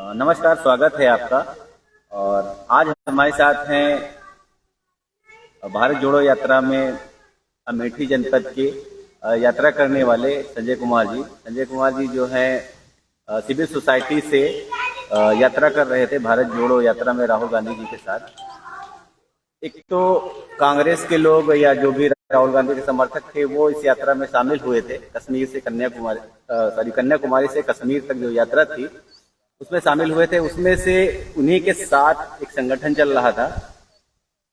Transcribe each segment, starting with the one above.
नमस्कार, स्वागत है आपका। और आज हमारे साथ हैं भारत जोड़ो यात्रा में अमेठी जनपद के यात्रा करने वाले संजय कुमार जी। संजय कुमार जी जो हैं सिविल सोसाइटी से यात्रा कर रहे थे भारत जोड़ो यात्रा में राहुल गांधी जी के साथ। एक तो कांग्रेस के लोग या जो भी राहुल गांधी के समर्थक थे वो इस यात्रा में शामिल हुए थे। कश्मीर से कन्याकुमारी से कश्मीर तक जो यात्रा थी उसमें शामिल हुए थे। उसमें से उन्हीं के साथ एक संगठन चल रहा था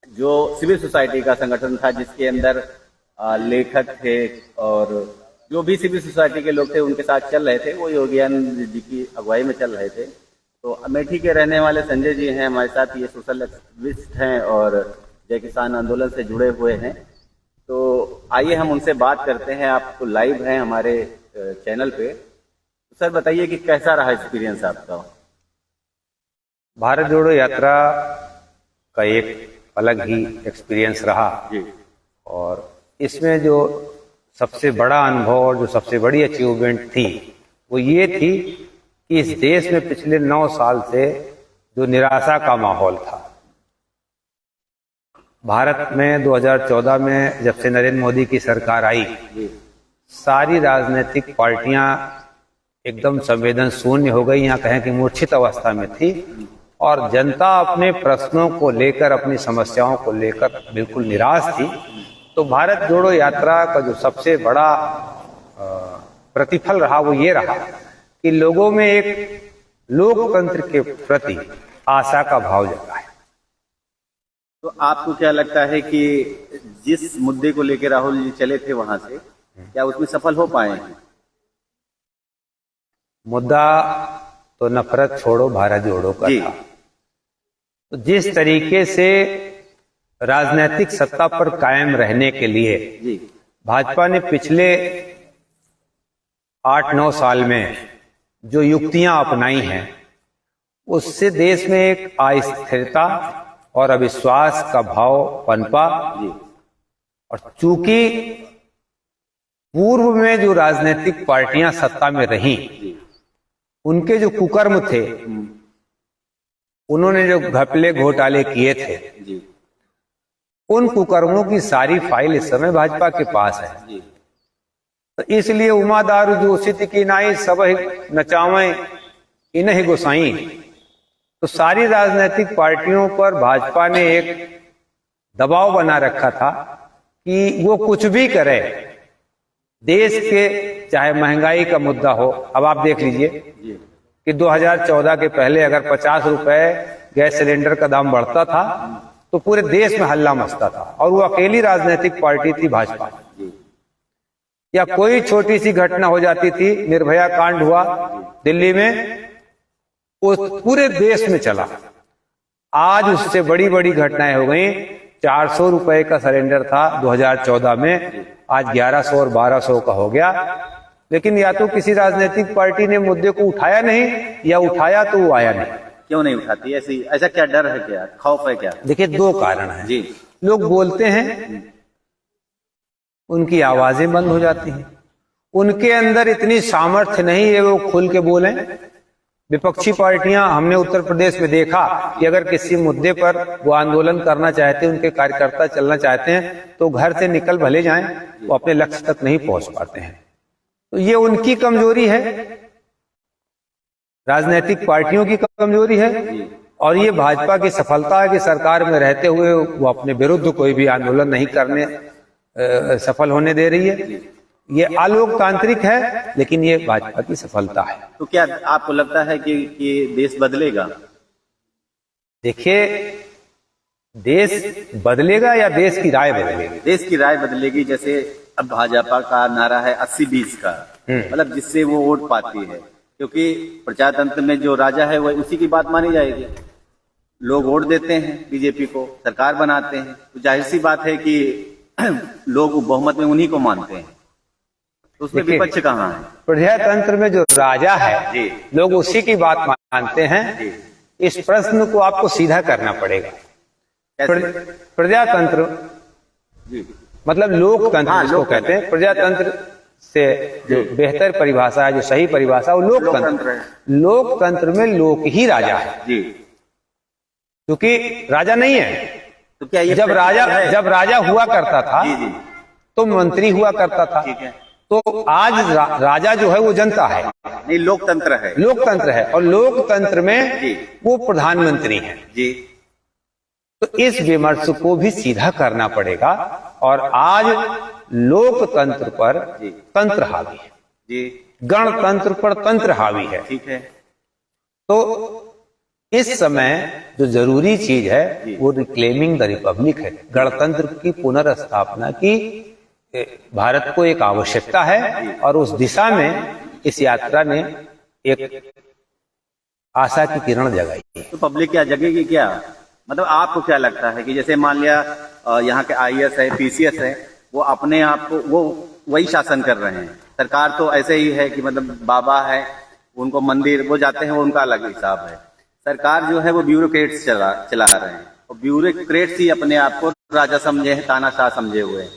जो सिविल सोसाइटी का संगठन था, जिसके अंदर लेखक थे और जो भी सिविल सोसाइटी के लोग थे उनके साथ चल रहे थे। वो योगीआनंद जी की अगुवाई में चल रहे थे। तो अमेठी के रहने वाले संजय जी हैं हमारे साथ। ये सोशल एक्टिविस्ट हैं और जय किसान आंदोलन से जुड़े हुए हैं। तो आइए हम उनसे बात करते हैं। आप तो लाइव हैं हमारे चैनल पे। तो सर बताइए कि कैसा रहा एक्सपीरियंस आपका? भारत जोड़ो यात्रा का एक अलग ही एक्सपीरियंस रहा जी। और इसमें जो सबसे बड़ा अनुभव और जो सबसे बड़ी अचीवमेंट थी वो ये थी कि इस देश में पिछले 9 साल से जो निराशा का माहौल था, भारत में 2014 में जब से नरेंद्र मोदी की सरकार आई, सारी राजनीतिक पार्टियां एकदम संवेदन शून्य हो गई, यहाँ कहें कि मूर्छित अवस्था में थी और जनता अपने प्रश्नों को लेकर, अपनी समस्याओं को लेकर बिल्कुल निराश थी। तो भारत जोड़ो यात्रा का जो सबसे बड़ा प्रतिफल रहा वो ये रहा कि लोगों में एक लोकतंत्र के प्रति आशा का भाव जगा है। तो आपको क्या लगता है कि जिस मुद्दे को लेकर राहुल जी चले थे वहां से, क्या उसमें सफल हो पाए हैं? मुद्दा तो नफरत छोड़ो भारत जोड़ो का था। तो जिस तरीके से राजनीतिक सत्ता पर कायम रहने के लिए भाजपा ने पिछले 8-9 साल में जो युक्तियां अपनाई हैं, उससे देश में एक अस्थिरता और अविश्वास का भाव पनपा। और चूंकि पूर्व में जो राजनीतिक पार्टियां सत्ता में रहीं, उनके जो कुकर्म थे, उन्होंने जो घपले घोटाले किए थे, उन कुकर्मों की सारी फाइल इस समय भाजपा के पास है। तो इसलिए उमा दारू जोशित की नाई सब नचावें इन्हीं गोसाई। तो सारी राजनीतिक पार्टियों पर भाजपा ने एक दबाव बना रखा था कि वो कुछ भी करे, देश के चाहे महंगाई का मुद्दा हो। अब आप देख लीजिए कि 2014 के पहले अगर 50 रुपए गैस सिलेंडर का दाम बढ़ता था तो पूरे देश में हल्ला मचता था, और वो अकेली राजनीतिक पार्टी थी भाजपा। या कोई छोटी सी घटना हो जाती थी, निर्भया कांड हुआ दिल्ली में, वो पूरे देश में चला। आज उससे बड़ी बड़ी घटनाएं हो गई। 400 रुपए का सिलेंडर था 2014 में, आज 1100 और 1200 का हो गया। लेकिन या तो किसी राजनीतिक पार्टी ने मुद्दे को उठाया नहीं, या उठाया तो वो आया नहीं। क्यों नहीं उठाती? ऐसा क्या डर है, क्या खौफ है क्या? देखिए, 2 कारण है जी। लोग बोलते हैं, उनकी आवाजें बंद हो जाती हैं, उनके अंदर इतनी सामर्थ्य नहीं है वो खुल के बोलें। विपक्षी पार्टियां, हमने उत्तर प्रदेश में देखा कि अगर किसी मुद्दे पर वो आंदोलन करना चाहते हैं, उनके कार्यकर्ता चलना चाहते हैं, तो घर से निकल भले जाएं, वो अपने लक्ष्य तक नहीं पहुंच पाते हैं। तो ये उनकी कमजोरी है, राजनीतिक पार्टियों की कमजोरी है। और ये भाजपा की सफलता है कि सरकार में रहते हुए वो अपने विरुद्ध कोई भी आंदोलन नहीं करने सफल होने दे रही है। ये अलोकतांत्रिक है, लेकिन ये भाजपा की सफलता है। तो क्या आपको लगता है कि देश बदलेगा? देखिए, देश बदलेगा या देश की राय बदलेगी? देश की राय बदलेगी। जैसे अब भाजपा का नारा है 80-20 का, मतलब जिससे वो वोट पाती है, क्योंकि प्रजातंत्र में जो राजा है वह उसी की बात मानी जाएगी। लोग वोट देते हैं बीजेपी को, सरकार बनाते हैं, तो जाहिर सी बात है कि लोग बहुमत में उन्हीं को मानते हैं। तो उसमें विपक्ष कहाँ है? प्रजातंत्र में जो राजा है लोग उसी की बात मानते हैं। इस प्रश्न को आपको सीधा करना पड़ेगा। प्रजातंत्र मतलब लोकतंत्र जिसको कहते हैं, प्रजातंत्र से जो बेहतर परिभाषा है, जो सही परिभाषा, वो लोकतंत्र है। लोकतंत्र में लोक ही राजा है जी, क्योंकि राजा नहीं है। तो क्या ये जब राजा हुआ करता था जी जी तो मंत्री हुआ करता था। ठीक है, तो आज राजा जो है वो जनता है, नहीं लोकतंत्र है। लोकतंत्र है, और लोकतंत्र में जी वो प्रधानमंत्री है। जी तो इस विमर्श को भी सीधा करना पड़ेगा। और आज लोकतंत्र पर जी तंत्र हावी है, जी गणतंत्र पर तंत्र हावी है। ठीक है, तो इस समय जो जरूरी चीज है वो रिक्लेमिंग द रिपब्लिक है, गणतंत्र की पुनर्स्थापना की भारत को एक आवश्यकता है। और उस दिशा में इस यात्रा ने एक आशा की किरण जगाई है। तो पब्लिक क्या जगेगी क्या? मतलब आपको क्या लगता है कि जैसे मान लिया यहाँ के आईएएस है, पीसीएस है, वो अपने आप को वो वही शासन कर रहे हैं। सरकार तो ऐसे ही है कि मतलब बाबा है, उनको मंदिर वो जाते हैं, वो उनका अलग हिसाब है। सरकार जो है वो ब्यूरोक्रेट्स चला रहे हैं, और ब्यूरोक्रेट्स ही अपने आप को राजा समझे हैं, तानाशाह समझे हुए हैं।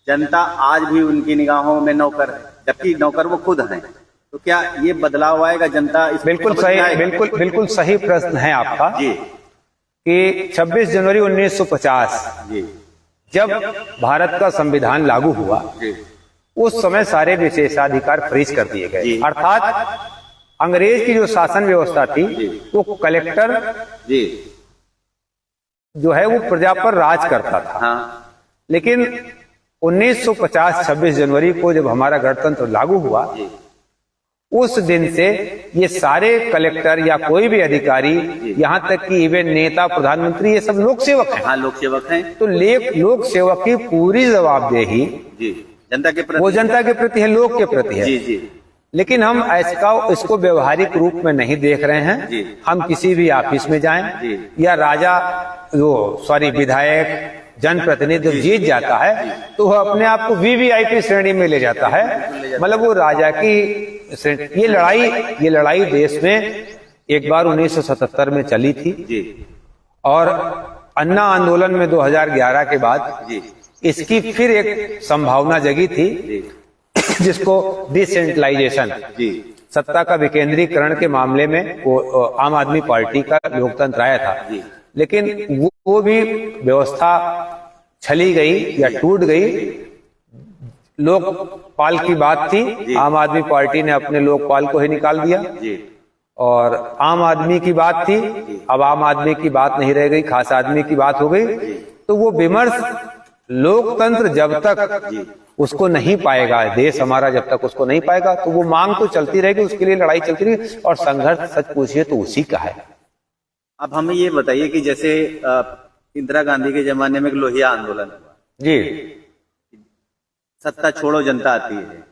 जनता आज भी उनकी निगाहों में नौकर है, जबकि नौकर वो खुद हैं। तो क्या ये बदलाव आएगा? जनता इस बिल्कुल सही, बिल्कुल सही प्रश्न है आपका जी कि 26 जनवरी 1950 जी जब भारत का संविधान लागू हुआ, जी उस समय सारे विशेषाधिकार फ्रीज कर दिए गए। अर्थात अंग्रेज की जो शासन व्यवस्था थी वो कलेक्टर जी जो है वो प्रजा पर राज करता था। हाँ लेकिन 1950 26 जनवरी को जब हमारा गणतंत्र लागू हुआ, उस दिन से ये सारे कलेक्टर या कोई भी अधिकारी, यहाँ तक कि इवन नेता, प्रधानमंत्री, ये सब लोक सेवक हैं। हाँ लोक सेवक हैं। तो लोक सेवक की पूरी जवाबदेही जी जनता के प्रति, वो जनता के प्रति है, लोक के प्रति है। जी जी लेकिन हम इसको व्यवहारिक रूप में नहीं देख रहे हैं। हम किसी भी ऑफिस में जाएं या विधायक, जनप्रतिनिधि जीत जाता है तो वह अपने आप को वीवीआईपी श्रेणी में ले जाता है, मतलब वो राजा की श्रेणी। ये लड़ाई देश में एक बार 1977 में चली थी, और अन्ना आंदोलन में 2011 के बाद इसकी फिर एक संभावना जगी थी, जिसको डिसेंट्रलाइजेशन, सत्ता का विकेंद्रीकरण के मामले में वो आम आदमी पार्टी का लोकतंत्र आया था। लेकिन वो भी व्यवस्था छली गई या टूट गई। लोकपाल की बात थी, आम आदमी पार्टी ने अपने लोकपाल को ही निकाल दिया, और आम आदमी की बात थी, अब आम आदमी की बात नहीं रह गई, खास आदमी की बात हो गई। तो वो विमर्श, लोकतंत्र जब तक उसको नहीं पाएगा, देश हमारा जब तक उसको नहीं पाएगा, तो वो मांग तो चलती रहेगी, उसके लिए लड़ाई चलती रहेगी, और संघर्ष सच पूछिए तो उसी का है। अब हमें ये बताइए कि जैसे इंदिरा गांधी के जमाने में लोहिया आंदोलन हुआ जी, सत्ता छोड़ो जनता आती है,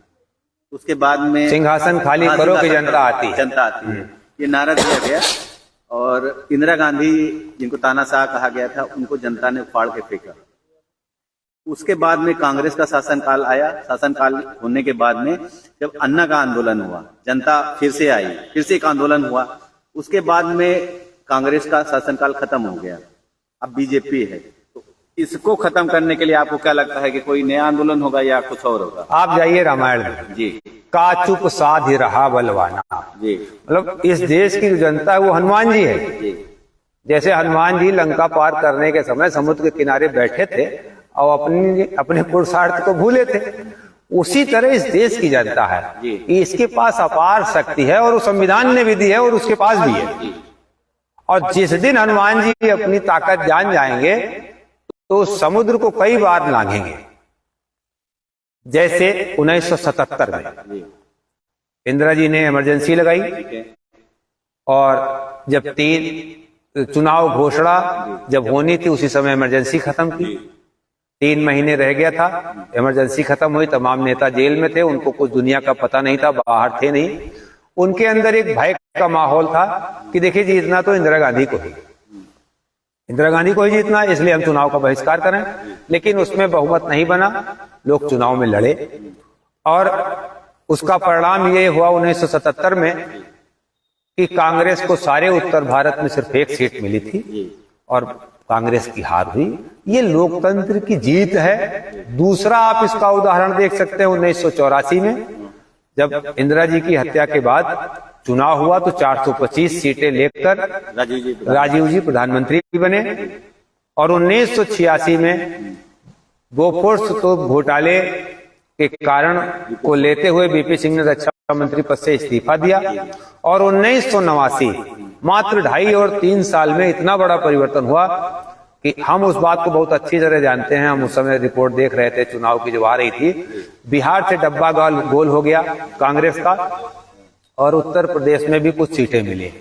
उसके बाद में सिंहासन खाली करो कि जनता आती है, जनता आती है, ये नारा दिया गया। और इंदिरा गांधी जिनको तानाशाह कहा गया था, उनको जनता ने उखाड़ के फेंका। उसके बाद में कांग्रेस का शासनकाल आया। शासनकाल होने के बाद में जब अन्ना का आंदोलन हुआ, जनता फिर से आई, फिर से एक आंदोलन हुआ। उसके बाद में कांग्रेस का शासनकाल खत्म हो गया, अब बीजेपी है। तो इसको खत्म करने के लिए आपको क्या लगता है कि कोई नया आंदोलन होगा या कुछ और होगा? आप जाइए रामायण में, जी, का चुप साधि रहा बलवाना। जी, मतलब इस देश की जो जनता है वो हनुमान जी है। जी, जैसे हनुमान जी लंका पार करने के समय समुद्र के किनारे बैठे थे और अपने पुरुषार्थ को भूले थे, उसी तरह इस देश की जनता है कि इसके पास अपार शक्ति है, और वो संविधान ने भी दी है और उसके पास भी है। और जिस दिन हनुमान जी अपनी ताकत जान जाएंगे तो समुद्र को कई बार लांघेंगे। जैसे 1977 में इंदिरा जी ने इमरजेंसी लगाई, और जब 3 चुनाव घोषणा जब होनी थी, उसी समय इमरजेंसी खत्म की। 3 महीने रह गया था, इमरजेंसी खत्म हुई, तमाम नेता जेल में थे, उनको कुछ दुनिया का पता नहीं था, बाहर थे नहीं। उनके अंदर एक भय का माहौल था कि देखिए जीतना तो इंदिरा गांधी को ही, इंदिरा गांधी को ही जीतना, इसलिए हम चुनाव का बहिष्कार करें। लेकिन उसमें बहुमत नहीं बना, लोग चुनाव में लड़े, और उसका परिणाम ये हुआ 1977 में कि कांग्रेस को सारे उत्तर भारत में सिर्फ 1 सीट मिली थी, और कांग्रेस की हार हुई। ये लोकतंत्र की जीत है। दूसरा आप इसका उदाहरण देख सकते हैं 1984 में, जब इंदिरा जी की हत्या के बाद चुनाव हुआ तो 425 सीटें लेकर राजीव जी प्रधानमंत्री बने, और 1986 में बोफोर्स तो घोटाले के कारण को लेते हुए बीपी सिंह ने रक्षा मंत्री पद से इस्तीफा दिया, और 1989 मात्र 2.5 और 3 साल में इतना बड़ा परिवर्तन हुआ कि हम उस बात को बहुत अच्छी तरह जानते हैं। हम उस समय रिपोर्ट देख रहे थे चुनाव की जो आ रही थी, बिहार से डब्बा गोल हो गया कांग्रेस का, और उत्तर प्रदेश में भी कुछ सीटें मिली।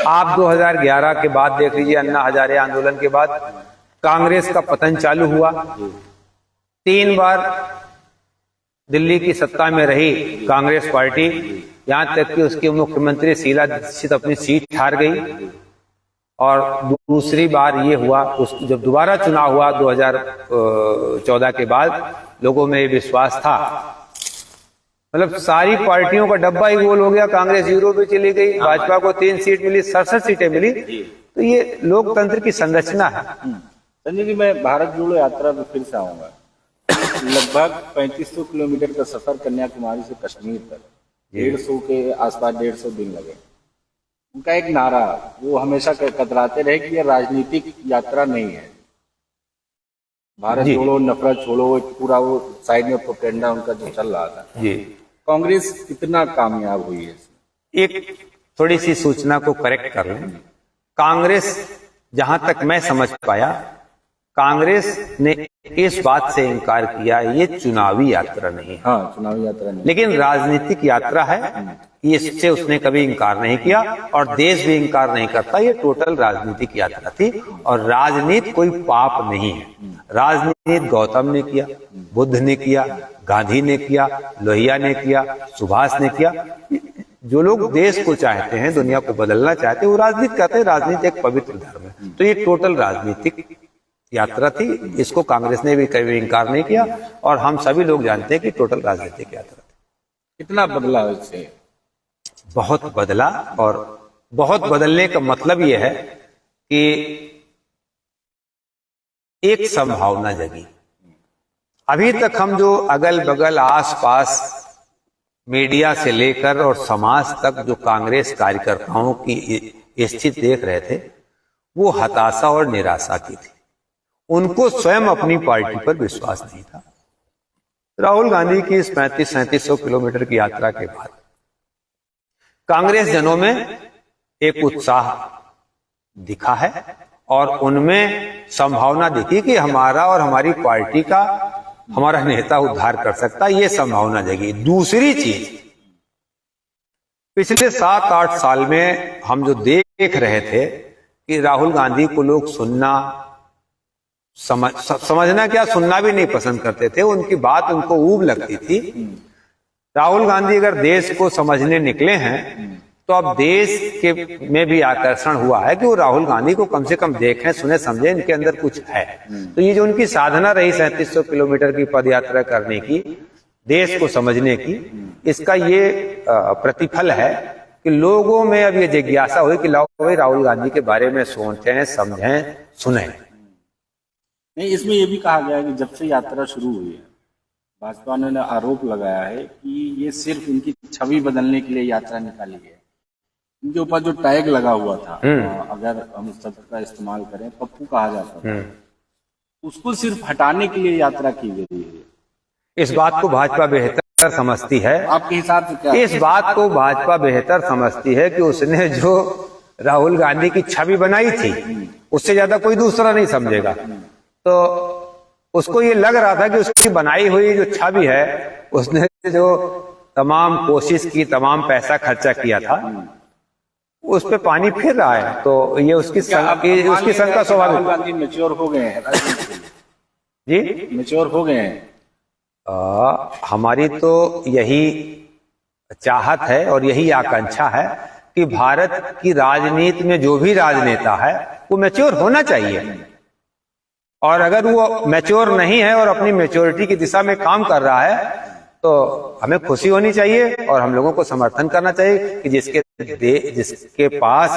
आप 2011 के बाद देख लीजिए, अन्ना हजारे आंदोलन के बाद कांग्रेस का पतन चालू हुआ। 3 बार दिल्ली की सत्ता में रही कांग्रेस पार्टी, यहां तक कि उसकी मुख्यमंत्री शीला दीक्षित अपनी सीट हार गई। और दूसरी बार ये हुआ जब दोबारा चुनाव हुआ 2014 के बाद, लोगों में ये विश्वास था, मतलब सारी पार्टियों का डब्बा ही गोल हो गया। कांग्रेस 0 पे चली गई, भाजपा को 3 सीट मिली, 67 सीटें मिली। तो ये लोकतंत्र की संरचना है। संजय जी, मैं भारत जोड़ो यात्रा में फिर से आऊंगा। लगभग 3500 किलोमीटर का सफर कन्याकुमारी से कश्मीर तक, 150 के आसपास 150 दिन लगे। उनका एक नारा, वो हमेशा कतराते रहे कि ये राजनीतिक यात्रा नहीं है, भारत जोड़ो नफरत छोड़ो, पूरा वो साइड में प्रोपेगेंडा उनका जो चल रहा था। जी, कांग्रेस कितना कामयाब हुई है? एक थोड़ी सी सूचना को करेक्ट कर लें। कांग्रेस, जहां तक मैं समझ पाया, कांग्रेस ने इस बात से इनकार किया ये चुनावी यात्रा नहीं है। हाँ, चुनावी यात्रा नहीं, लेकिन राजनीतिक यात्रा है, इससे उसने कभी इनकार नहीं किया, और देश भी इनकार नहीं करता। ये टोटल राजनीतिक यात्रा थी, और राजनीति कोई पाप नहीं है। राजनीति गौतम ने किया, बुद्ध ने किया, गांधी ने किया, लोहिया ने किया, सुभाष ने किया। जो लोग देश को चाहते हैं, दुनिया को बदलना चाहते हैं, वो राजनीति करते हैं। राजनीति एक पवित्र धर्म है। तो ये टोटल राजनीतिक यात्रा थी, इसको कांग्रेस ने भी कभी इनकार नहीं किया, और हम सभी लोग जानते हैं कि टोटल राजनीतिक यात्रा थी। कितना बदला इससे? बहुत बदला, और बहुत बदलने का मतलब यह है कि एक संभावना जगी। अभी तक हम जो अगल बगल आस पास मीडिया से लेकर और समाज तक जो कांग्रेस कार्यकर्ताओं की स्थिति देख रहे थे, वो हताशा और निराशा की थी। उनको स्वयं अपनी पार्टी पर विश्वास नहीं था। राहुल गांधी की इस 3500-3700 किलोमीटर की यात्रा के बाद कांग्रेस जनों में एक उत्साह दिखा है, और उनमें संभावना दिखी कि हमारा और हमारी पार्टी का हमारा नेता उद्धार कर सकता है। ये संभावना जगी। दूसरी चीज, पिछले 7-8 साल में हम जो देख रहे थे कि राहुल गांधी को लोग सुनना, समझना क्या, सुनना भी नहीं पसंद करते थे। उनकी बात उनको ऊब लगती थी। राहुल गांधी अगर देश को समझने निकले हैं, तो अब देश के में भी आकर्षण हुआ है कि वो राहुल गांधी को कम से कम देखें, सुने, समझे, इनके अंदर कुछ है। तो ये जो उनकी साधना रही 3700 किलोमीटर की पद यात्रा करने की, देश को समझने की, इसका ये प्रतिफल है कि लोगों में अब ये जिज्ञासा हुई कि लाओ भाई राहुल गांधी के बारे में सोचें, समझें, सुने। नहीं, इसमें यह भी कहा गया है कि जब से यात्रा शुरू हुई है, भाजपा ने आरोप लगाया है कि ये सिर्फ इनकी छवि बदलने के लिए यात्रा निकाली गई है। इनके ऊपर जो टैग लगा हुआ था, अगर हम इस शब्द का इस्तेमाल करें, पप्पू कहा जाता था, उसको सिर्फ हटाने के लिए यात्रा की गई है। इस बात को भाजपा बेहतर समझती है। आपके हिसाब से क्या? इस बात को भाजपा बेहतर समझती है कि उसने जो राहुल गांधी की छवि बनाई थी, उससे ज्यादा कोई दूसरा नहीं समझेगा। तो उसको ये लग रहा था कि उसकी बनाई हुई जो छवि है, उसने जो तमाम कोशिश की, तमाम पैसा खर्चा किया था, उस पे पानी फिर रहा है। तो ये उसकी शंका स्वाभाविक। गांधी मैच्योर हो गए हैं जी, मैच्योर हो गए हैं। हमारी तो यही चाहत है और यही आकांक्षा है कि भारत की राजनीति में जो भी राजनेता है वो मैच्योर होना चाहिए, और अगर वो मैच्योर नहीं है और अपनी मैच्योरिटी की दिशा में काम कर रहा है, तो हमें खुशी होनी चाहिए और हम लोगों को समर्थन करना चाहिए कि जिसके जिसके पास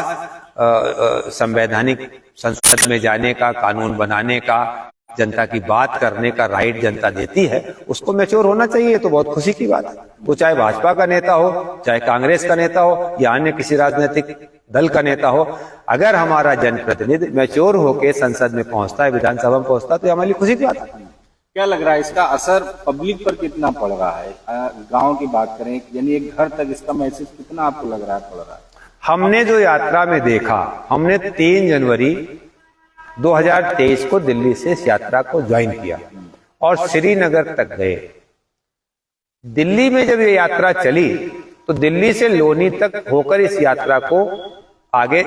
संवैधानिक संसद में जाने का, कानून बनाने का, जनता की बात करने का राइट जनता देती है, उसको मैच्योर होना चाहिए। तो बहुत खुशी की बात है। वो चाहे भाजपा का नेता हो, चाहे कांग्रेस का नेता हो, या अन्य किसी राजनीतिक दल का नेता हो, अगर हमारा जनप्रतिनिधि मैच्योर होकर संसद में पहुंचता है, विधानसभा में पहुंचता है, तो हमारी खुशी की बात है। क्या लग रहा है इसका असर पब्लिक पर कितना पड़ रहा है? गांव की बात करें, यानी एक घर तक इसका मैसेज कितना आपको लग रहा है पड़ रहा है? हमने जो यात्रा में देखा, हमने 3 जनवरी 2023 को दिल्ली से इस यात्रा को ज्वाइन किया और श्रीनगर तक गए। दिल्ली में जब ये यात्रा चली तो दिल्ली से लोनी तक होकर इस यात्रा को आगे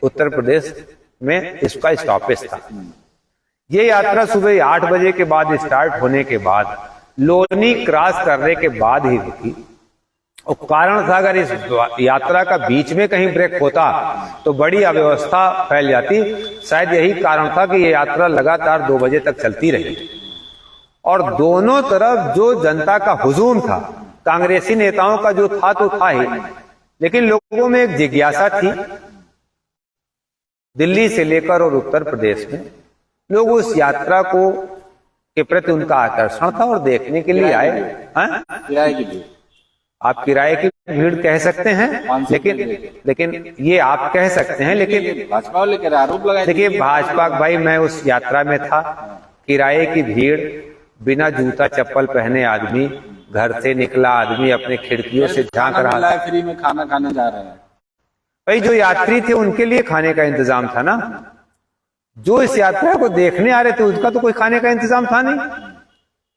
उत्तर प्रदेश में इसका स्टॉपेज था। ये यात्रा सुबह 8 बजे के बाद स्टार्ट होने के बाद लोनी क्रॉस करने के बाद ही रुकी। और कारण था, अगर इस यात्रा का बीच में कहीं ब्रेक होता तो बड़ी अव्यवस्था फैल जाती। शायद यही कारण था कि ये यात्रा लगातार 2 बजे तक चलती रही और दोनों तरफ जो जनता का हुजूम था, कांग्रेसी नेताओं का जो था तो था ही, लेकिन लोगों में एक जिज्ञासा थी। दिल्ली से लेकर और उत्तर प्रदेश में लोग उस यात्रा को के प्रति उनका आकर्षण था और देखने के लिए आए। किराए की भीड़, आप किराए की भीड़ कह सकते हैं, लेकिन ये आप कह सकते हैं, लेकिन भाजपा वाले के आरोप लगाए। देखिए भाजपा भाई, मैं उस यात्रा में था। किराए की भीड़, बिना जूता चप्पल पहने आदमी, घर से निकला आदमी अपने खिड़कियों से झांक रहा था। फ्री में खाना खाने जा रहे हैं भाई, जो यात्री थे उनके लिए खाने का इंतजाम था ना। जो इस यात्रा को देखने आ रहे थे उनका तो कोई खाने का इंतजाम था नहीं।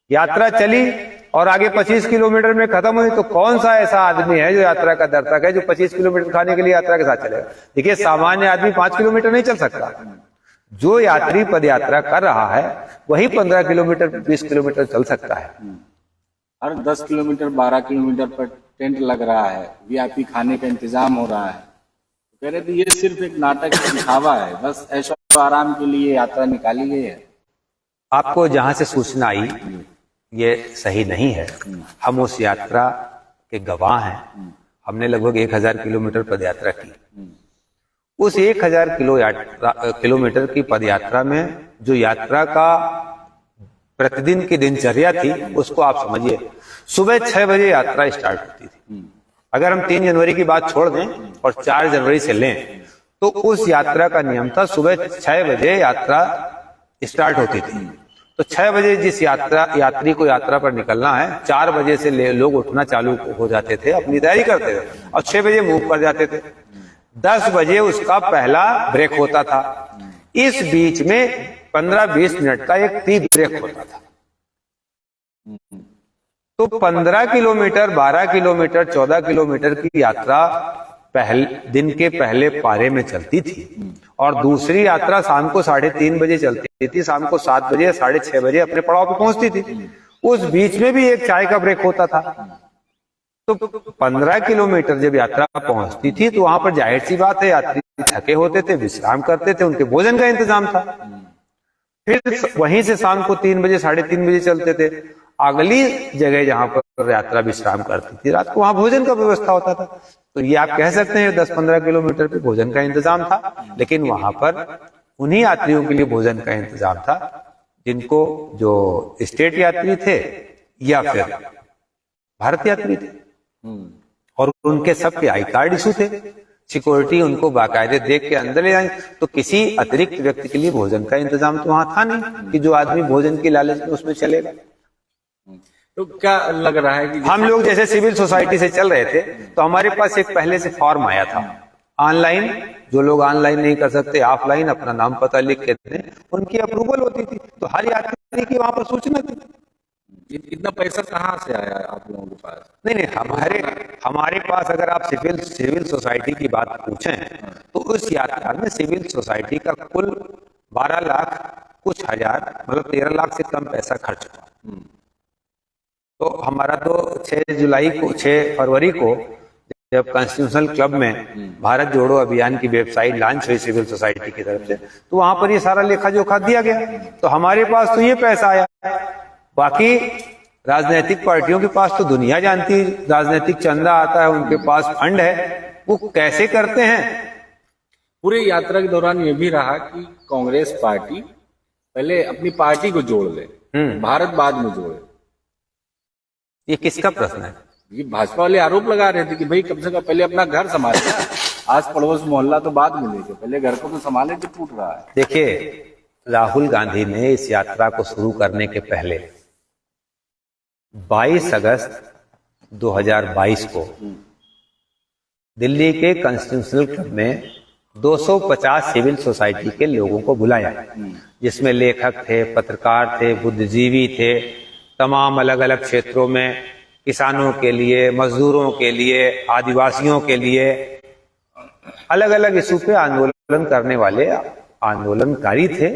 यात्रा चली और आगे 25 किलोमीटर में खत्म हुई तो कौन सा ऐसा आदमी है जो यात्रा का दर्शक है जो 25 किलोमीटर खाने के लिए यात्रा के साथ चलेगा? देखिए, सामान्य आदमी 5 किलोमीटर नहीं चल सकता। जो यात्री पद यात्रा कर रहा है वही 15 किलोमीटर 20 किलोमीटर चल सकता है। हर 10 किलोमीटर 12 किलोमीटर पर टेंट लग रहा है, वीआईपी खाने का इंतजाम हो रहा है। कह रहे थे ये सिर्फ एक नाटक दिखावा है, बस ऐशो आराम के लिए यात्रा निकाली गई है। आपको जहां से सूचना आई ये सही नहीं है। हम उस यात्रा के गवाह हैं। हमने लगभग 1000 किलोमीटर पद यात्रा की। उस 1000 किलोमीटर की पद यात्रा में जो यात्रा का प्रतिदिन की दिनचर्या थी उसको आप समझिए। सुबह 6 बजे यात्रा स्टार्ट होती थी। अगर हम 3 जनवरी की बात छोड़ दें और 4 जनवरी से लें तो उस यात्रा का नियम था सुबह 6 बजे यात्रा स्टार्ट होती थी। तो 6 बजे जिस यात्री को यात्रा पर निकलना है, 4 बजे से लोग उठना चालू हो जाते थे, अपनी तैयारी करते थे और 6 बजे मूव कर जाते थे। 10 बजे उसका पहला ब्रेक होता था। इस बीच में 15-20 मिनट का एक टी ब्रेक होता था। तो 15 किलोमीटर, 12 किलोमीटर, 14 किलोमीटर की यात्रा दिन के पहले पारे में चलती थी और दूसरी यात्रा शाम को 3:30 बजे चलती थी। शाम को 7 बजे, 6:30 बजे अपने पड़ाव पे पहुंचती थी। उस बीच में भी एक चाय का ब्रेक होता था। तो 15 किलोमीटर जब यात्रा पहुंचती थी तो वहां पर जाहिर सी बात है यात्री थके होते थे, विश्राम करते थे, उनके भोजन का इंतजाम था। फिर वहीं से शाम को 3 बजे, 3:30 बजे चलते थे। अगली जगह जहां पर यात्रा विश्राम करती थी रात को, वहां भोजन का व्यवस्था होता था। तो ये आप कह सकते हैं 10-15 किलोमीटर पे भोजन का इंतजाम था, लेकिन वहां पर उन्हीं यात्रियों के लिए भोजन का इंतजाम था जिनको जो स्टेट यात्री थे या फिर भारत यात्री थे, और उनके सबके आई कार्ड इशू थे। सिक्योरिटी उनको बाकायदे देख के अंदर ले जाए। तो किसी अतिरिक्त व्यक्ति के लिए भोजन का इंतजाम तो वहां था नहीं कि जो आदमी भोजन की लालच में उसमें चलेगा। तो क्या लग रहा है कि हम लोग जैसे सिविल सोसाइटी से चल रहे थे तो हमारे पास एक पहले से फॉर्म आया था ऑनलाइन। जो लोग ऑनलाइन नहीं कर सकते, ऑफलाइन अपना नाम पता लिख के थे, उनकी अप्रूवल होती थी। तो हर यात्री की वहां पर सूचना थी। इतना पैसा कहाँ से आया आप लोगों के पास? नहीं, हमारे पास अगर आप सिविल सोसाइटी की बात पूछें तो उस यात्रा में सिविल सोसाइटी का कुल 12 लाख कुछ हजार, मतलब 13 लाख से कम पैसा खर्च हुआ। तो हमारा तो 6 फरवरी को जब कॉन्स्टिट्यूशनल क्लब में भारत जोड़ो अभियान की वेबसाइट लॉन्च हुई सिविल सोसाइटी की तरफ से, तो वहां पर ये सारा लेखा जोखा दिया गया। तो हमारे पास तो ये पैसा आया। बाकी राजनीतिक पार्टियों के पास तो दुनिया जानती है, राजनीतिक चंदा आता है, उनके पास फंड है, वो कैसे करते हैं? पूरे यात्रा के दौरान ये भी रहा कि कांग्रेस पार्टी पहले अपनी पार्टी को जोड़ ले, भारत बाद में जोड़े। ये किसका प्रश्न है? ये भाजपा वाले आरोप लगा रहे थे कि भाई कम से कम पहले अपना घर संभाले, आस पड़ोस मोहल्ला तो बाद में लेके, पहले घर को तो संभाले, जो टूट रहा है। देखिए, राहुल गांधी ने इस यात्रा को शुरू करने के पहले 22 अगस्त 2022 को दिल्ली के कॉन्स्टिट्यूशनल क्लब में 250 सिविल सोसाइटी के लोगों को बुलाया, जिसमें लेखक थे, पत्रकार थे, बुद्धिजीवी थे, तमाम अलग अलग क्षेत्रों में किसानों के लिए, मजदूरों के लिए, आदिवासियों के लिए अलग अलग इशू पे आंदोलन करने वाले आंदोलनकारी थे,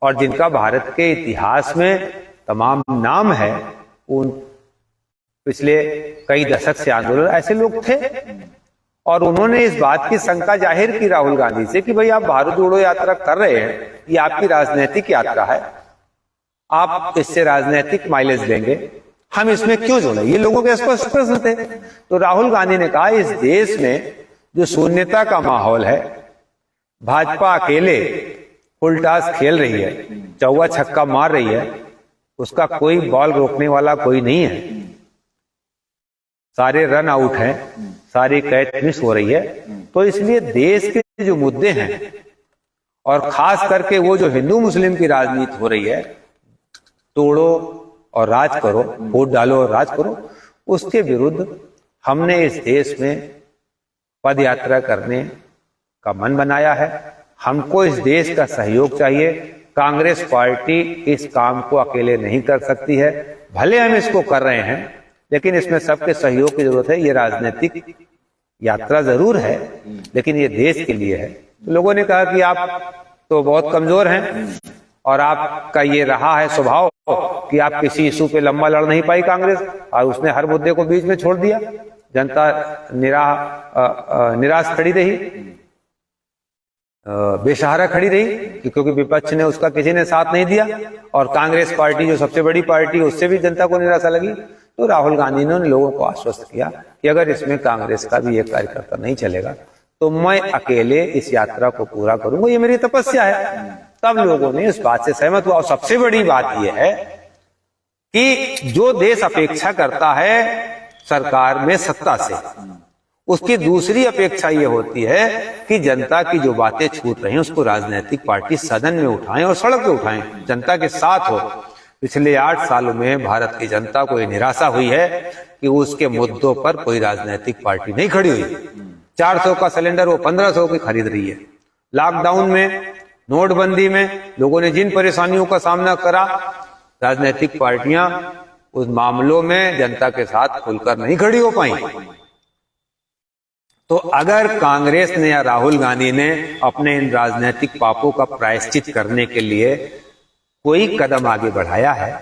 और जिनका भारत के इतिहास में तमाम नाम है। उन पिछले कई दशक से आंदोलन, ऐसे लोग थे, और उन्होंने इस बात की शंका जाहिर की राहुल गांधी से कि भाई आप भारत जोड़ो यात्रा कर रहे हैं, ये आपकी राजनीतिक यात्रा है, आप इससे राजनीतिक माइलेज लेंगे, हम इसमें क्यों जोड़े? ये लोगों के स्पष्ट प्रश्न थे। तो राहुल गांधी ने कहा, इस देश में जो शून्यता का माहौल है, भाजपा अकेले फुल टॉस खेल रही है, चौवा छक्का मार रही है, उसका कोई बॉल रोकने वाला कोई नहीं है, सारे रन आउट हैं, सारी कैच मिस हो रही है। तो इसलिए देश के जो मुद्दे हैं, और खास करके वो जो हिंदू मुस्लिम की राजनीति हो रही है, तोड़ो और राज करो, वोट डालो और राज करो, उसके विरुद्ध हमने इस देश में पद यात्रा करने का मन बनाया है। हमको इस देश का सहयोग चाहिए। कांग्रेस पार्टी इस काम को अकेले नहीं कर सकती है। भले हम इसको कर रहे हैं, लेकिन इसमें सबके सहयोग की जरूरत है। ये राजनीतिक यात्रा जरूर है, लेकिन ये देश के लिए है। तो लोगों ने कहा कि आप तो बहुत कमजोर हैं, और आपका ये रहा है स्वभाव कि आप किसी इशू पे लंबा लड़ नहीं पाई कांग्रेस, और उसने हर मुद्दे को बीच में छोड़ दिया। जनता निराश खड़ी रही, बेसहारा खड़ी रही, क्योंकि विपक्ष ने उसका किसी ने साथ नहीं दिया, और कांग्रेस पार्टी जो सबसे बड़ी पार्टी, उससे भी जनता को निराशा लगी। तो राहुल गांधी ने उन लोगों को आश्वस्त किया कि अगर इसमें कांग्रेस का भी एक कार्यकर्ता नहीं चलेगा, तो मैं अकेले इस यात्रा को पूरा करूंगा, ये मेरी तपस्या है। तब लोगों ने इस बात से सहमत हुआ। और सबसे बड़ी बात यह है कि जो देश अपेक्षा करता है सरकार में सत्ता से, उसकी दूसरी अपेक्षा ये होती है कि जनता की जो बातें छूट रही हैं, उसको राजनीतिक पार्टी सदन में उठाएं और सड़क पे उठाएं, जनता के साथ हो। पिछले 8 सालों में भारत की जनता को ये निराशा हुई है कि उसके मुद्दों पर कोई राजनीतिक पार्टी नहीं खड़ी हुई। 400 का सिलेंडर वो 1500 की खरीद रही है। लॉकडाउन में, नोटबंदी में लोगों ने जिन परेशानियों का सामना करा, राजनीतिक पार्टियां उस मामलों में जनता के साथ खुलकर नहीं खड़ी हो पाई। तो अगर कांग्रेस ने या राहुल गांधी ने अपने इन राजनीतिक पापों का प्रायश्चित करने के लिए कोई कदम आगे बढ़ाया है,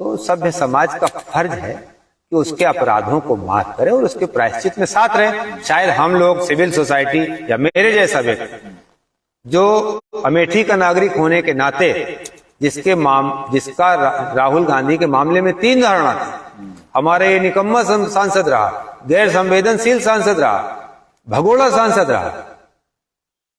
तो सभ्य समाज का फर्ज है कि उसके अपराधों को माफ करे और उसके प्रायश्चित में साथ रहे। शायद हम लोग, सिविल सोसाइटी या मेरे जैसा व्यक्ति जो अमेठी का नागरिक होने के नाते जिसका राहुल गांधी के मामले में 3 धारणा थी, हमारे ये निकम्मा सांसद रहा, गैर संवेदनशील सांसद रहा, भगोड़ा सांसद रहा।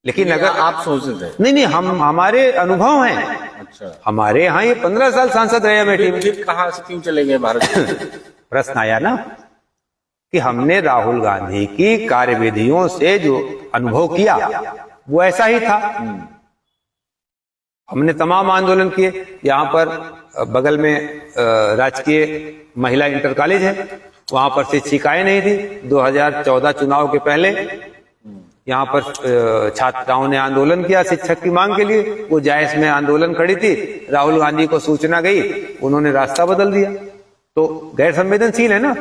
लेकिन अगर आप सोचते थे? नहीं, हमारे अनुभव हैं। अच्छा, हमारे यहाँ ये 15 साल सांसद रहे अमेठी में। फिर कहाँ से क्यों चले गए भारत? प्रश्न आया ना कि हमने राहुल गांधी की कार्यविधियों से जो अनुभव किया वो ऐसा ही था। हमने तमाम आंदोलन किए। यहाँ पर बगल में राजकीय महिला इंटर कॉलेज है, वहां पर शिक्षिकाएं नहीं थी। 2014 चुनाव के पहले यहाँ पर छात्राओं ने आंदोलन किया शिक्षक की मांग के लिए। वो जायज में आंदोलन खड़ी थी, राहुल गांधी को सूचना गई, उन्होंने रास्ता बदल दिया। तो गैर संवेदनशील है ना।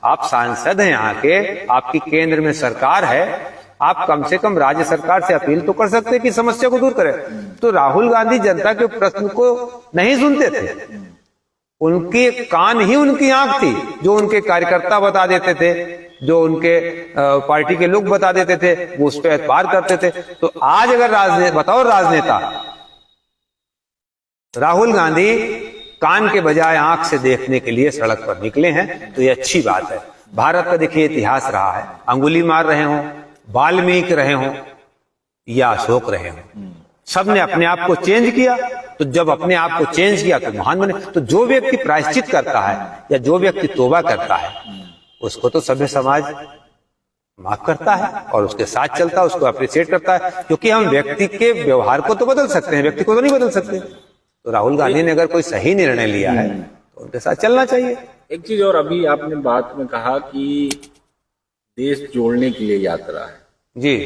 आप सांसद हैं यहाँ के, आपकी केंद्र में सरकार है, आप कम से कम राज्य सरकार से अपील तो कर सकते हैं कि समस्या को दूर करें। तो राहुल गांधी जनता के प्रश्न को नहीं सुनते थे। उनके कान ही उनकी आंख थी। जो उनके कार्यकर्ता बता देते थे, जो उनके पार्टी के लोग बता देते थे, वो उस पर एतबार करते थे। तो आज अगर बताओ राजनेता राहुल गांधी कान के बजाय आंख से देखने के लिए सड़क पर निकले हैं, तो ये अच्छी बात है। भारत का देखिए इतिहास रहा है, अंगुली मार रहे हों, वाल्मीकि रहे हों या अशोक रहे हों, सब ने अपने आप को चेंज किया। तो जब अपने आप को चेंज किया तो महान बने। तो जो व्यक्ति प्रायश्चित करता है या जो व्यक्ति तौबा करता है उसको तो सभ्य समाज माफ करता है और उसके साथ चलता है, उसको अप्रिशिएट करता है, क्योंकि हम व्यक्ति के व्यवहार को तो बदल सकते हैं, व्यक्ति को तो नहीं बदल सकते। तो राहुल गांधी ने अगर कोई सही निर्णय लिया है तो उनके साथ चलना चाहिए। एक चीज और, अभी आपने बात में कहा कि देश जोड़ने के लिए यात्रा है जी,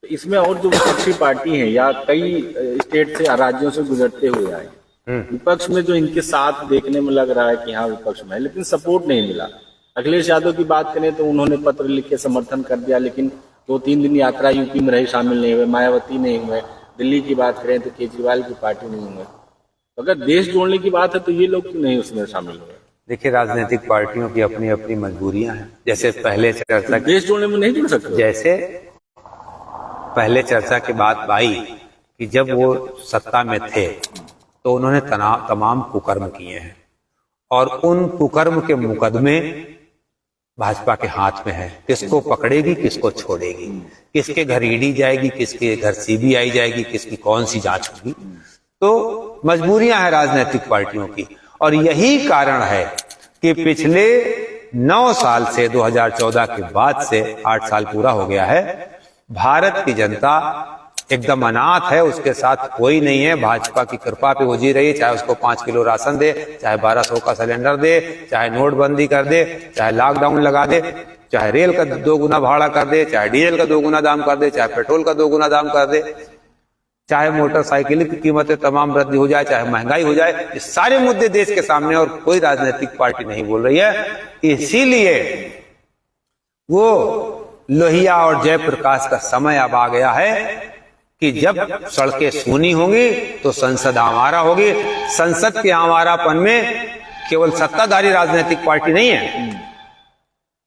तो इसमें और जो विपक्षी पार्टी है या कई स्टेट से राज्यों से गुजरते हुए आए, विपक्ष में जो इनके साथ देखने में लग रहा है कि हाँ विपक्ष में, लेकिन सपोर्ट नहीं मिला। अखिलेश यादव की बात करें तो उन्होंने पत्र लिख के समर्थन कर दिया, लेकिन 2-3 दिन यात्रा यूपी में रही, शामिल नहीं हुए। मायावती नहीं हुए। दिल्ली की बात करें तो केजरीवाल की पार्टी नहीं हुए। तो अगर देश जोड़ने की बात है तो ये लोग क्यों नहीं उसमें शामिल हुए? देखिए राजनीतिक पार्टियों की अपनी अपनी मजबूरियां हैं। जैसे पहले चर्चा, देश जोड़ने में नहीं जुड़ सकते। जैसे पहले चर्चा की बात आई कि जब वो सत्ता में थे तो उन्होंने तमाम कुकर्म किए हैं और उन कुकर्म के मुकदमे भाजपा के हाथ में है। किसको पकड़ेगी, किसको छोड़ेगी, किसके घर ईडी जाएगी, किसके घर सीबीआई जाएगी, किसकी कौन सी जांच होगी। तो मजबूरियां हैं राजनीतिक पार्टियों की। और यही कारण है कि पिछले 9 साल से 2014 के बाद से 8 साल पूरा हो गया है, भारत की जनता एकदम अनाथ है, उसके साथ कोई नहीं है। भाजपा की कृपा पे वो जी रही है, चाहे उसको 5 किलो राशन दे, चाहे 1200 का सिलेंडर दे, चाहे नोटबंदी कर दे, चाहे लॉकडाउन लगा दे, चाहे रेल का 2 गुना भाड़ा कर दे, चाहे डीजल का 2 गुना दाम कर दे, चाहे पेट्रोल का 2 गुना दाम कर दे, चाहे मोटरसाइकिल की कीमतें तमाम वृद्धि हो जाए, चाहे महंगाई हो जाए। ये सारे मुद्दे देश के सामने और कोई राजनीतिक पार्टी नहीं बोल रही है। इसीलिए वो लोहिया और जयप्रकाश का समय अब आ गया है कि जब सड़कें सूनी होंगी तो संसद आवारा होगी। संसद के आवारापन में केवल सत्ताधारी राजनीतिक पार्टी नहीं है,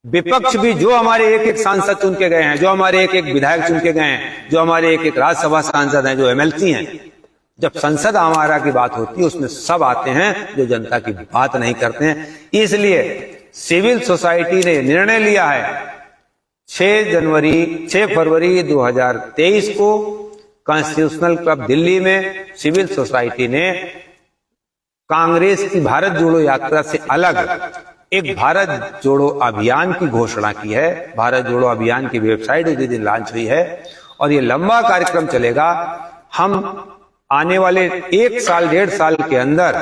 विपक्ष भी, जो हमारे एक सांसद चुन के गए हैं, जो हमारे एक विधायक चुन के गए हैं, जो हमारे एक राज्यसभा सांसद हैं, जो एमएलसी हैं, जब संसद आवारा की बात होती है उसमें सब आते हैं जो जनता की बात नहीं करते हैं। इसलिए सिविल सोसाइटी ने निर्णय लिया है 6 फरवरी 2023 को कॉन्स्टिट्यूशनल क्लब दिल्ली में सिविल सोसाइटी ने कांग्रेस की भारत जोड़ो यात्रा से अलग एक भारत जोड़ो अभियान की घोषणा की है। भारत जोड़ो अभियान की वेबसाइट उसी दिन लॉन्च हुई है और ये लंबा कार्यक्रम चलेगा। हम आने वाले 1 साल 1.5 साल के अंदर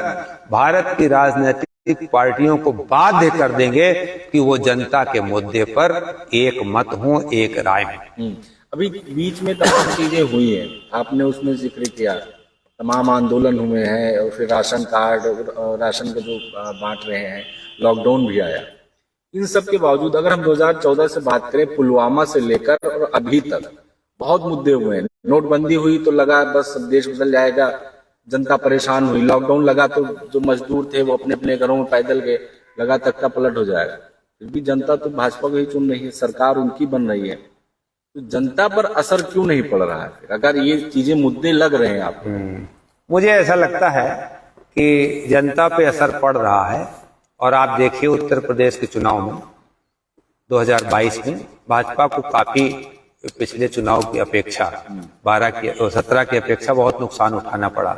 भारत की राजनीतिक पार्टियों को बाध्य कर देंगे कि वो जनता के मुद्दे पर एक मत हो, एक राय हो। अभी बीच में तमाम चीजें हुई हैं, आपने उसमें जिक्र किया, तमाम आंदोलन हुए हैं और फिर राशन कार्ड और राशन का जो बांट रहे हैं, लॉकडाउन भी आया। इन सब के बावजूद अगर हम 2014 से बात करें, पुलवामा से लेकर और अभी तक बहुत मुद्दे हुए हैं। नोटबंदी हुई तो लगा बस देश बदल जाएगा, जनता परेशान हुई। लॉकडाउन लगा तो जो मजदूर थे वो अपने अपने घरों में पैदल गए, लगा तख्ता पलट हो जाएगा। फिर भी जनता तो भाजपा को ही चुन रही है, सरकार उनकी बन रही है। तो जनता पर असर क्यों नहीं पड़ रहा है फिर, अगर ये चीजें मुद्दे लग रहे हैं आपको? मुझे ऐसा लगता है कि जनता पे असर पड़ रहा है। और आप देखिए उत्तर प्रदेश के चुनाव में 2022 में भाजपा को काफी पिछले चुनाव की अपेक्षा 17 की अपेक्षा बहुत नुकसान उठाना पड़ा।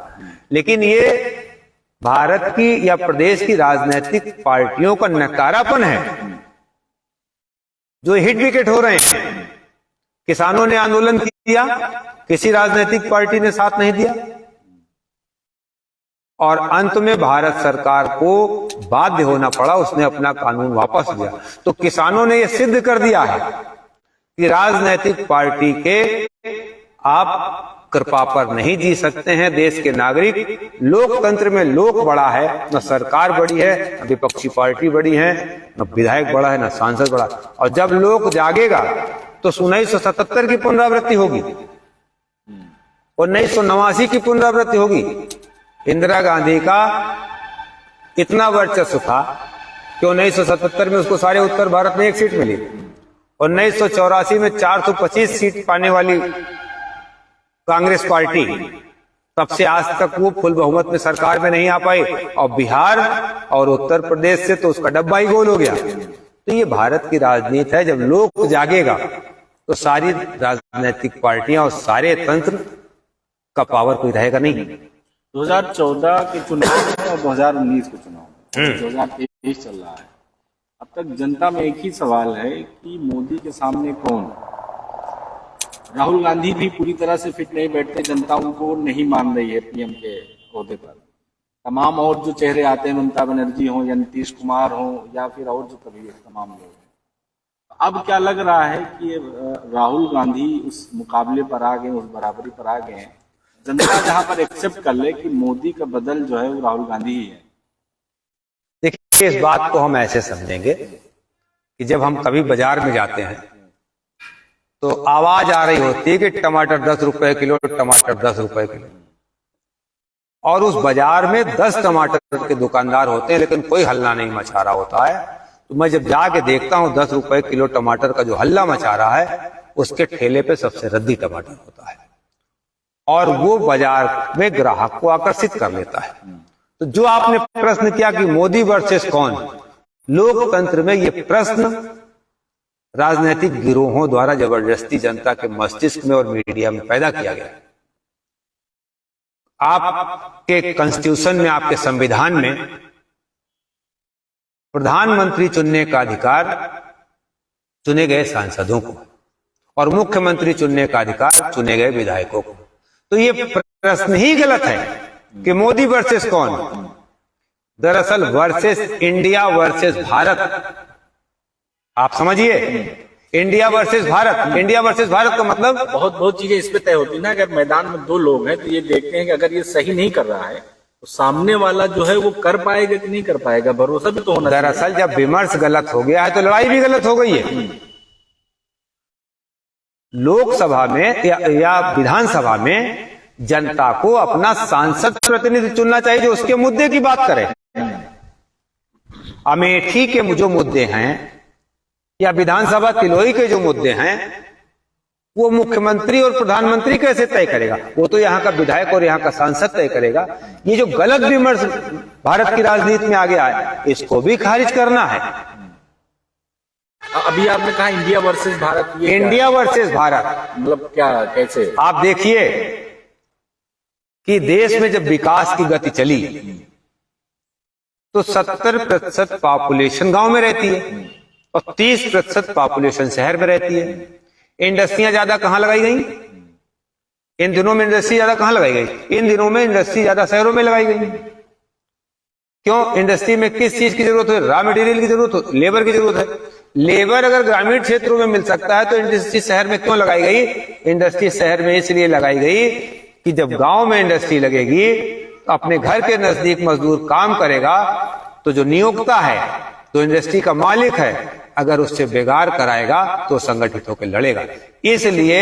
लेकिन ये भारत की या प्रदेश की राजनीतिक पार्टियों का नकारापन है जो हिट विकेट हो रहे हैं। किसानों ने आंदोलन किया, किसी राजनीतिक पार्टी ने साथ नहीं दिया और अंत में भारत सरकार को बाध्य होना पड़ा, उसने अपना कानून वापस लिया। तो किसानों ने यह सिद्ध कर दिया है कि राजनीतिक पार्टी के आप कृपा पर नहीं जी सकते हैं। देश के नागरिक, लोकतंत्र में लोक बड़ा है, न सरकार बड़ी है, न विपक्षी पार्टी बड़ी है, न विधायक बड़ा है, न सांसद बड़ा। और जब लोक जागेगा तो 1977 की पुनरावृत्ति होगी, 1989 की पुनरावृत्ति होगी। इंदिरा गांधी का इतना वर्चस्व था कि 1977 में उसको सारे उत्तर भारत में 1 सीट मिली। 1984 में 425 सीट पाने वाली कांग्रेस पार्टी, तब से आज तक वो फुल बहुमत में सरकार में नहीं आ पाई। और बिहार और उत्तर प्रदेश से तो उसका डब्बा ही गोल हो गया। तो ये भारत की राजनीति है। जब लोक जागेगा तो सारी राजनीतिक पार्टियां और सारे तंत्र का पावर कोई रहेगा नहीं। 2014 के चुनाव में और 2019 के चुनाव में 2023 चल रहा है। अब तक जनता में एक ही सवाल है कि मोदी के सामने कौन? राहुल गांधी भी पूरी तरह से फिट नहीं बैठते, जनता उनको नहीं मान रही है पीएम के ओहदे पर। तमाम और जो चेहरे आते हैं, ममता बनर्जी हो या नीतीश कुमार हो या फिर और जो कभी तमाम लोग हैं। अब क्या लग रहा है कि राहुल गांधी उस मुकाबले पर आ गए, उस बराबरी पर आ गए हैं, जनता जहां पर एक्सेप्ट कर ले कि मोदी का बदल जो है वो राहुल गांधी ही है। देखिए, इस बात को हम ऐसे समझेंगे कि जब हम कभी बाजार में जाते हैं तो आवाज आ रही होती है कि टमाटर 10 रुपए किलो, टमाटर 10 रुपए किलो, और उस बाजार में 10 टमाटर के दुकानदार होते हैं लेकिन कोई हल्ला नहीं मचा रहा होता है। तो मैं जब जाके देखता हूं 10 रुपए किलो टमाटर का जो हल्ला मचा रहा है, उसके ठेले पे सबसे रद्दी टमाटर होता है और वो बाजार में ग्राहक को आकर्षित कर लेता है। तो जो आपने प्रश्न किया कि मोदी वर्सेस कौन, लोकतंत्र में ये प्रश्न राजनीतिक गिरोहों द्वारा जबरदस्ती जनता के मस्तिष्क में और मीडिया में पैदा किया गया। आपके कॉन्स्टिट्यूशन में, आपके संविधान में प्रधानमंत्री चुनने का अधिकार चुने गए सांसदों को और मुख्यमंत्री चुनने का अधिकार चुने गए विधायकों को। तो ये प्रश्न ही गलत है कि मोदी वर्सेस कौन। दरअसल वर्सेस इंडिया वर्सेस भारत, आप समझिए, India versus Bharat. India versus Bharat का मतलब बहुत चीजें इस पे तय होती ना। अगर मैदान में दो लोग हैं तो ये देखते हैं कि अगर ये सही नहीं कर रहा है तो सामने वाला जो है वो कर पाएगा कि नहीं कर पाएगा, भरोसा भी तो होना। दरअसल जब विमर्श गलत हो गया है तो लड़ाई भी गलत हो गई है। लोकसभा में या विधानसभा में जनता को अपना सांसद प्रतिनिधि चुनना चाहिए जो उसके मुद्दे की बात करे। अमेठी के जो मुद्दे हैं या विधानसभा तिलोई के जो मुद्दे हैं, वो मुख्यमंत्री और प्रधानमंत्री कैसे तय करेगा? वो तो यहाँ का विधायक और यहाँ का सांसद तय करेगा। ये जो गलत विमर्श भारत की राजनीति में आ गया है, इसको भी खारिज करना है। अभी आपने कहा इंडिया वर्सेस भारत, ये इंडिया वर्सेस भारत मतलब क्या, कैसे? आप देखिए कि देश में जब विकास की गति चली तो 70% पॉपुलेशन गांव में रहती है और 30% पॉपुलेशन शहर में रहती है। इंडस्ट्रियां ज्यादा कहां लगाई गई? इन दिनों में इंडस्ट्री ज्यादा कहां लगाई गई? इन दिनों में इंडस्ट्री ज्यादा शहरों में लगाई गई। क्यों? इंडस्ट्री में किस चीज की जरूरत है? रॉ मटेरियल की जरूरत हो, लेबर की जरूरत है। लेबर अगर ग्रामीण क्षेत्रों में मिल सकता है तो इंडस्ट्री शहर में क्यों लगाई गई? इंडस्ट्री शहर में इसलिए लगाई गई कि जब गांव में इंडस्ट्री लगेगी तो अपने घर के नजदीक मजदूर काम करेगा तो जो नियोक्ता है, तो इंडस्ट्री का मालिक है, अगर उससे बेगार कराएगा तो संगठित होकर लड़ेगा। इसलिए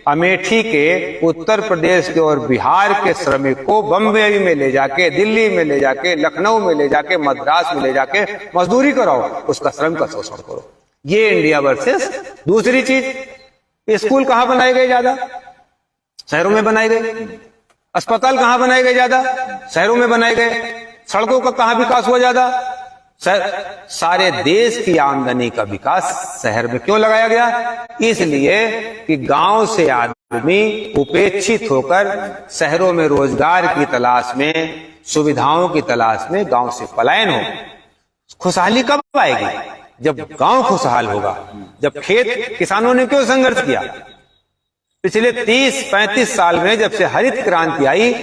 अमेठी के, उत्तर प्रदेश के और बिहार के श्रमिक को बम्बई में ले जाके, दिल्ली में ले जाके, लखनऊ में ले जाके, मद्रास में ले जाके मजदूरी कराओ, उसका श्रम का शोषण करो। ये इंडिया वर्सेस। दूसरी चीज, स्कूल कहां बनाए गए? ज्यादा शहरों में बनाए गए। अस्पताल कहां बनाए गए? ज्यादा शहरों में बनाए गए। सड़कों का कहां विकास हुआ? ज्यादा। सारे देश की आमदनी का विकास शहर में क्यों लगाया गया? इसलिए कि गांव से आदमी उपेक्षित होकर शहरों में रोजगार की तलाश में, सुविधाओं की तलाश में गांव से पलायन हो। खुशहाली कब आएगी? जब गांव खुशहाल होगा। जब खेत, किसानों ने क्यों संघर्ष किया? पिछले 30-35 साल में जब से हरित क्रांति आई,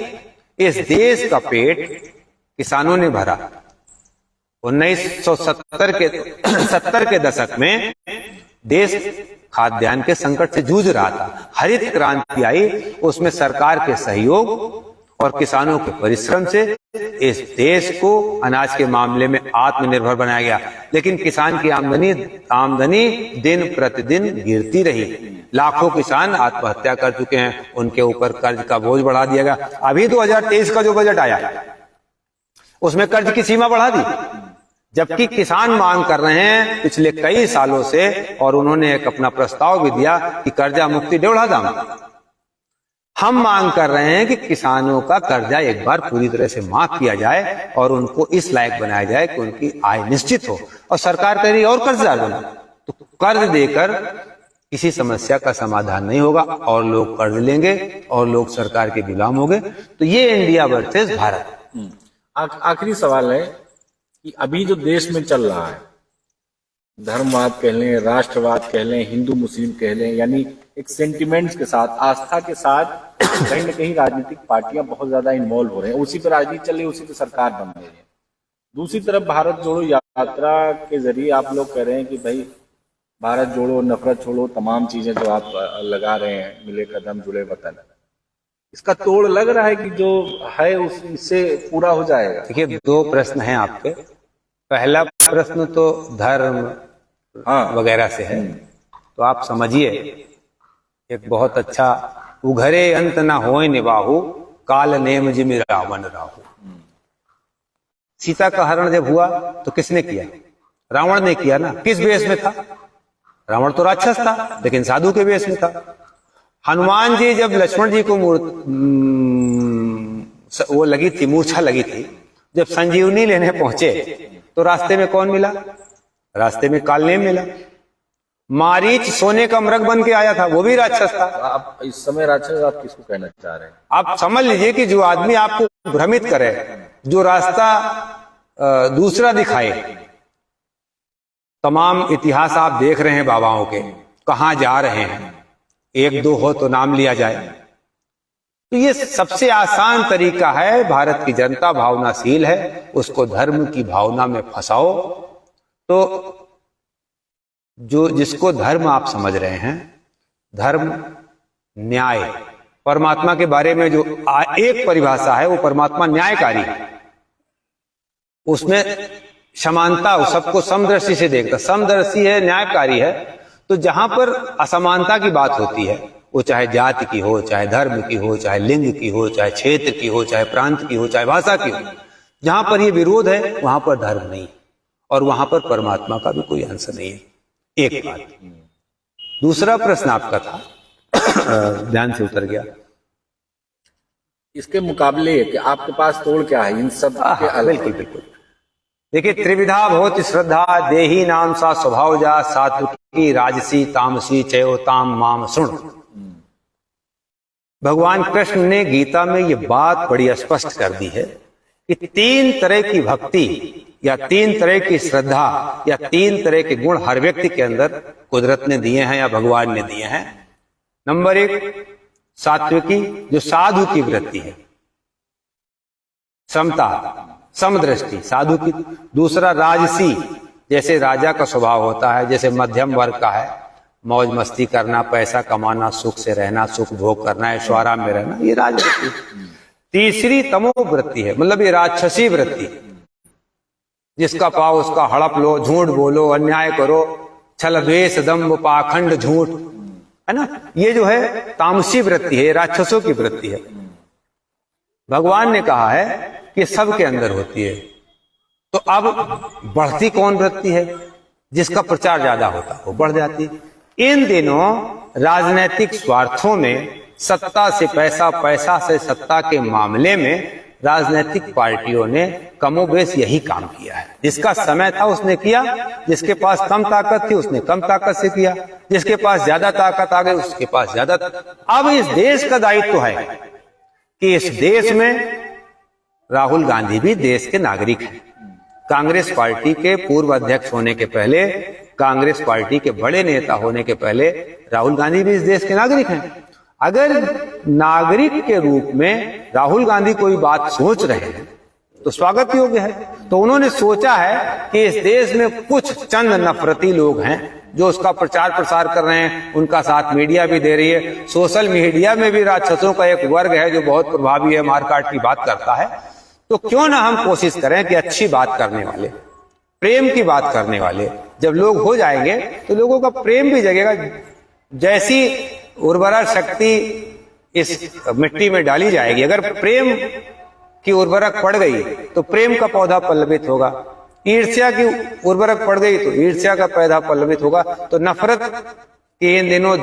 इस देश का पेट किसानों ने भरा। 1970 के दशक में देश खाद्यान्न के संकट से जूझ रहा था। हरित क्रांति आई, उसमें सरकार के सहयोग और किसानों के परिश्रम से इस देश को अनाज के मामले में आत्मनिर्भर बनाया गया। लेकिन किसान की आमदनी दिन प्रतिदिन गिरती रही। लाखों किसान आत्महत्या कर चुके हैं, उनके ऊपर कर्ज का बोझ बढ़ा दिया गया। अभी 2023 का जो बजट आया उसमें कर्ज की सीमा बढ़ा दी, जबकि किसान मांग कर रहे हैं पिछले कई सालों से, और उन्होंने एक अपना प्रस्ताव भी दिया कि कर्जा मुक्ति 1.5 दाम। हम मांग कर रहे हैं कि किसानों का कर्जा एक बार पूरी तरह से माफ किया जाए और उनको इस लायक बनाया जाए कि उनकी आय निश्चित हो। और सरकार कह रही है और कर्जदार बनो, तो कर्ज देकर किसी समस्या का समाधान नहीं होगा और लोग कर्ज लेंगे और लोग सरकार के गुलाम होंगे। तो ये इंडिया वर्सेस भारत। आखिरी सवाल है कि अभी जो देश में चल रहा है, धर्मवाद कह लें, राष्ट्रवाद कह लें, हिंदू मुस्लिम कह लें, यानी एक सेंटिमेंट्स के साथ, आस्था के साथ कहीं न कहीं राजनीतिक पार्टियां बहुत ज्यादा इन्वॉल्व हो रहे हैं, उसी पर राजनीति चल रही है, उसी पर सरकार बन रही है। दूसरी तरफ भारत जोड़ो यात्रा के जरिए आप लोग कह रहे हैं कि भाई भारत जोड़ो, नफरत छोड़ो, तमाम चीजें जो आप लगा रहे हैं, मिले कदम जुड़े वतन, इसका तोड़ लग रहा है कि जो है उससे पूरा हो जाएगा। देखिए, दो प्रश्न हैं आपके। पहला प्रश्न तो धर्म वगैरह से है, तो आप समझिए एक बहुत अच्छा, उघरे अंत न होए निबाहु, काल नेम जिमि रावण राहु। सीता का हरण जब हुआ तो किसने किया? रावण ने किया ना। किस वेश में था? रावण तो राक्षस था लेकिन साधु के वेश में था। हनुमान जी जब लक्ष्मण जी को वो लगी थी, मूर्छा लगी थी, जब संजीवनी लेने पहुंचे तो रास्ते में कौन मिला? रास्ते में कालनेम मिला। मारीच सोने का मृग बन के आया था, वो भी राक्षस था। आप इस समय राक्षस आप किसको कहना चाह रहे हैं? आप समझ लीजिए कि जो आदमी आपको भ्रमित करे, जो रास्ता दूसरा दिखाए। तमाम इतिहास आप देख रहे हैं बाबाओं के, कहां जा रहे हैं, एक दो हो तो नाम लिया जाए। तो ये सबसे आसान तरीका है। भारत की जनता भावनाशील है, उसको धर्म की भावना में फंसाओ। तो जो जिसको धर्म आप समझ रहे हैं, धर्म, न्याय, परमात्मा के बारे में जो एक परिभाषा है वो परमात्मा न्यायकारी है। उसमें समानता, सबको समदर्शी से देखता, समदर्शी है, न्यायकारी है। तो जहां पर असमानता की बात होती है, वो चाहे जाति की हो, चाहे धर्म की हो, चाहे लिंग की हो, चाहे क्षेत्र की हो, चाहे प्रांत की हो, चाहे भाषा की हो, जहां पर ये विरोध है वहां पर धर्म नहीं, और वहां पर परमात्मा का भी कोई अंश नहीं है। एक बात। दूसरा प्रश्न आपका था, ध्यान से उतर गया। इसके मुकाबले कि आपके पास तोड़ क्या है इन सब के अलग? बिल्कुल बिल्कुल। देखिए, त्रिविधा बहुत श्रद्धा, देही नाम सा स्वभाव जा, सात्विकी राजसी तामसी चयोताम माम सुन। भगवान कृष्ण ने गीता में ये बात बड़ी स्पष्ट कर दी है कि तीन तरह की भक्ति या तीन तरह की श्रद्धा या तीन तरह के गुण हर व्यक्ति के अंदर कुदरत ने दिए हैं या भगवान ने दिए हैं। नंबर एक, सात्विकी, जो साधु की वृत्ति है, समता, समदृष्टि, साधु की। दूसरा राजसी, जैसे राजा का स्वभाव होता है, जैसे मध्यम वर्ग का है, मौज मस्ती करना, पैसा कमाना, सुख से रहना, सुख भोग करना, ऐश्वर्य में रहना, ये राजवृत्ति। तीसरी तमो वृत्ति है, मतलब ये राक्षसी वृत्ति, जिसका पाओ उसका हड़प लो, झूठ बोलो, अन्याय करो, छल द्वेष दंभ पाखंड झूठ, है ना। ये जो है तामसी वृत्ति है, राक्षसों की वृत्ति है। भगवान ने कहा है कि सबके अंदर होती है। तो अब बढ़ती कौन वृत्ति है? जिसका प्रचार ज्यादा होता है वो बढ़ जाती है। इन दिनों राजनीतिक स्वार्थों में, सत्ता से पैसा, पैसा से सत्ता के मामले में राजनीतिक पार्टियों ने कमोबेश यही काम किया है। जिसका समय था उसने किया, जिसके पास कम ताकत थी उसने कम ताकत से किया, जिसके पास ज्यादा ताकत आ गई उसके पास ज्यादा। अब इस देश का दायित्व है कि इस देश में राहुल गांधी भी देश के नागरिक हैं। कांग्रेस पार्टी के पूर्व अध्यक्ष होने के पहले, कांग्रेस पार्टी के बड़े नेता होने के पहले राहुल गांधी भी इस देश के नागरिक हैं। अगर नागरिक के रूप में राहुल गांधी कोई बात सोच रहे हैं तो स्वागत योग्य है। तो उन्होंने सोचा है कि इस देश में कुछ चंद नफरती लोग हैं जो उसका प्रचार प्रसार कर रहे हैं, उनका साथ मीडिया भी दे रही है। सोशल मीडिया में भी राक्षसों का एक वर्ग है जो बहुत प्रभावी है, मारकाट की बात करता है। तो क्यों ना हम कोशिश करें कि अच्छी बात करने वाले, प्रेम की बात करने वाले जब लोग हो जाएंगे तो लोगों का प्रेम भी जगेगा। जैसी उर्वरा शक्ति इस मिट्टी में डाली जाएगी, अगर प्रेम की उर्वरक पड़ गई तो प्रेम का पौधा पल्लवित होगा, ईर्ष्या की उर्वरक पड़ गई तो ईर्ष्या का पौधा पल्लवित होगा। तो नफरत के इन दिनों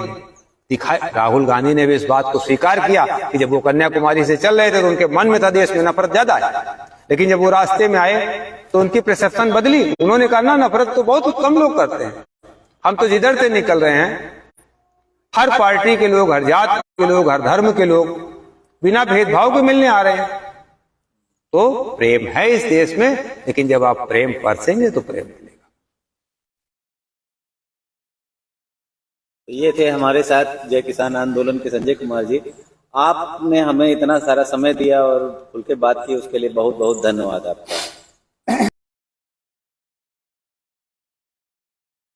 दिखाया। राहुल गांधी ने भी इस बात को स्वीकार किया कि जब वो कन्याकुमारी से चल रहे थे तो उनके मन में था देश में नफरत ज्यादा है, लेकिन जब वो रास्ते में आए तो उनकी परसेप्शन बदली। उन्होंने कहा ना, नफरत तो बहुत कम लोग करते हैं, हम तो जिधर से निकल रहे हैं हर पार्टी के लोग, हर जात के लोग, हर धर्म के लोग बिना भेदभाव के मिलने आ रहे हैं। तो प्रेम है इस देश में, लेकिन जब आप प्रेम बरसेंगे तो प्रेम मिलेगा। ये थे हमारे साथ जय किसान आंदोलन के संजय कुमार जी। आपने हमें इतना सारा समय दिया और खुल के बात की, उसके लिए बहुत बहुत धन्यवाद आपका।